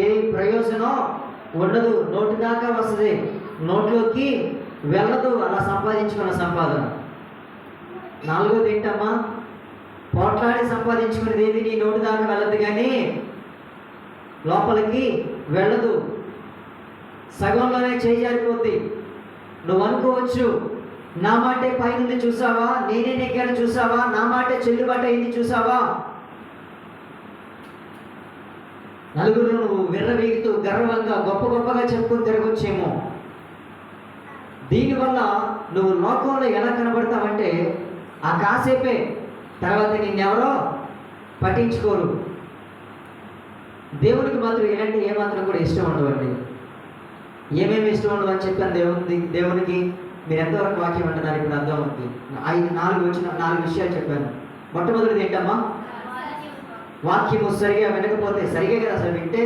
ఏ ప్రయోజనం ఉండదు, నోటి దాకా వస్తుంది, నోట్లోకి వెళ్ళదు అలా సంపాదించుకున్న సంపాదన. నాలుగోది ఏంటమ్మా? పోట్లాడి సంపాదించుకునేది ఏది నీ నోటి దాకా వెళ్ళదు కానీ లోపలికి వెళ్ళదు, సగంలోనే చేజారిపోద్ది. నువ్వు అనుకోవచ్చు, నా మాటే పైనుంది చూసావా, నేనే నెగ్గాను చూసావా, నా మాటే చెల్లుబాటు అయింది చూసావా. నలుగురు నువ్వు విర్రవీగుతూ గర్వంగా గొప్ప గొప్పగా చెప్పుకొని తిరగొచ్చేమో. దీనివల్ల నువ్వు లోకంలో ఎలా కనబడతావంటే ఆ కాసేపే, తర్వాత నిన్నెవరో పట్టించుకోరు. దేవునికి మాత్రం ఇలాంటి ఏమాత్రం కూడా ఇష్టం ఉండవండి. ఏమేమి ఇష్టం ఉండవు అని చెప్పాను దేవునికి. మీరు ఎంతవరకు వాక్యం అంటున్నారు ఇప్పుడు అర్థం అవుతుంది. 4 విషయాలు చెప్పాను. మొట్టమొదటిది ఏంటమ్మా? వాక్యము సరిగా వినకపోతే, సరిగా కదా అసలు వింటే